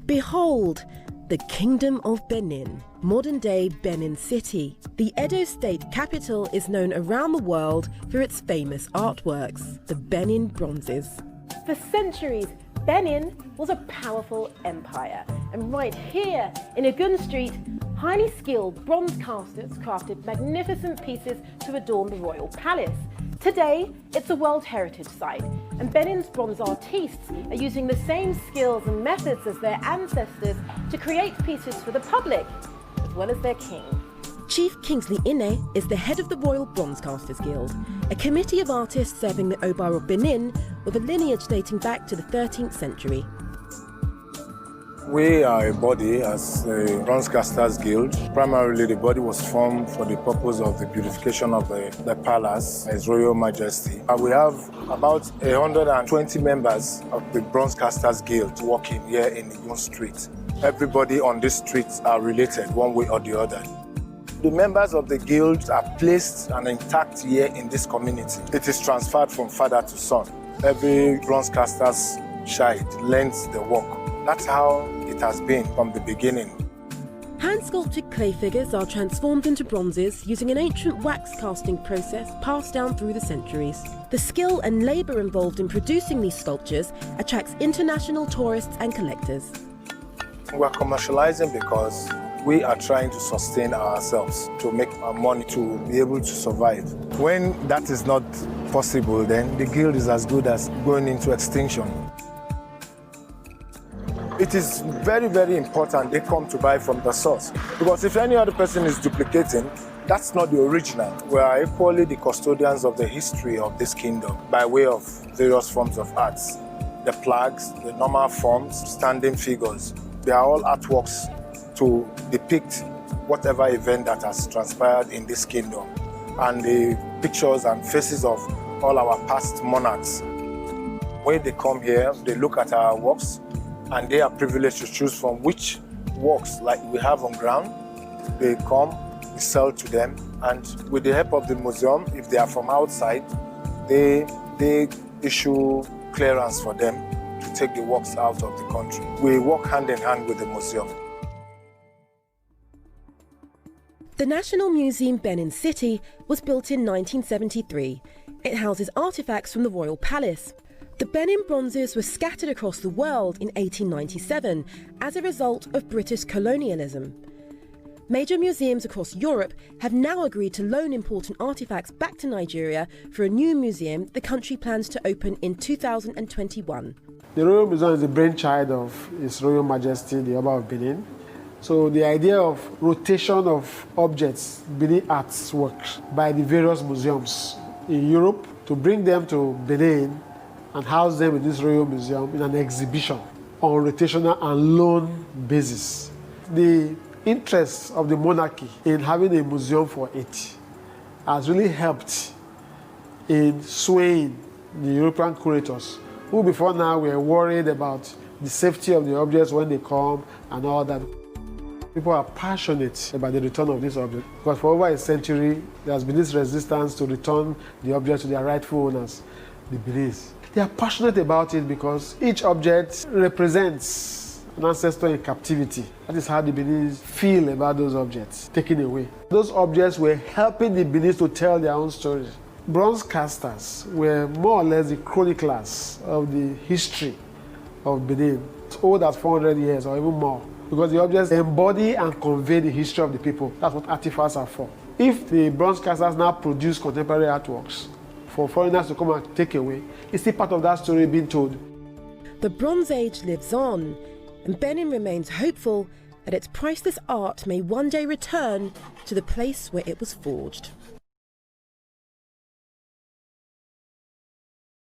Behold, the Kingdom of Benin, modern-day Benin City. The Edo state capital is known around the world for its famous artworks, the Benin bronzes. For centuries, Benin was a powerful empire, and right here in Ogun Street, highly skilled bronze casters crafted magnificent pieces to adorn the royal palace. Today, it's a World Heritage Site, and Benin's bronze artistes are using the same skills and methods as their ancestors to create pieces for the public, as well as their king. Chief Kingsley Ine is the head of the Royal Bronze Casters Guild, a committee of artists serving the Oba of Benin with a lineage dating back to the 13th century. We are a body as the Bronze Casters Guild. Primarily, the body was formed for the purpose of the beautification of the palace, His Royal Majesty. We have about 120 members of the Bronze Casters Guild working here in Ogun Street. Everybody on this street are related one way or the other. The members of the guild are placed and intact here in this community. It is transferred from father to son. Every Bronze Casters child learns the work. That's how it has been from the beginning. Hand-sculpted clay figures are transformed into bronzes using an ancient wax casting process passed down through the centuries. The skill and labour involved in producing these sculptures attracts international tourists and collectors. We're commercializing because we are trying to sustain ourselves, to make our money, to be able to survive. When that is not possible, then the guild is as good as going into extinction. It is very, very important they come to buy from the source, because if any other person is duplicating, that's not the original. We are equally the custodians of the history of this kingdom by way of various forms of arts. The flags, the normal forms, standing figures, they are all artworks to depict whatever event that has transpired in this kingdom, and the pictures and faces of all our past monarchs. When they come here, they look at our works, and they are privileged to choose from which works like we have on ground. They come, we sell to them, and with the help of the museum, if they are from outside, they issue clearance for them to take the works out of the country. We work hand in hand with the museum. The National Museum Benin City was built in 1973. It houses artefacts from the royal palace. The Benin bronzes were scattered across the world in 1897 as a result of British colonialism. Major museums across Europe have now agreed to loan important artefacts back to Nigeria for a new museum the country plans to open in 2021. The Royal Museum is the brainchild of His Royal Majesty, the Oba of Benin. So the idea of rotation of objects, Benin arts works, by the various museums in Europe to bring them to Benin and house them in this Royal Museum in an exhibition on rotational and loan basis. The interest of the monarchy in having a museum for it has really helped in swaying the European curators, who before now were worried about the safety of the objects when they come and all that. People are passionate about the return of this object, because for over a century, there has been this resistance to return the object to their rightful owners, the Beninese. They are passionate about it because each object represents an ancestor in captivity. That is how the Beninese feel about those objects taken away. Those objects were helping the Beninese to tell their own stories. Bronze casters were more or less the chroniclers of the history of Benin. It's old as 400 years or even more, because the objects embody and convey the history of the people. That's what artifacts are for. If the bronze casters now produce contemporary artworks for foreigners to come and take away, it's still part of that story being told. The Bronze Age lives on, and Benin remains hopeful that its priceless art may one day return to the place where it was forged.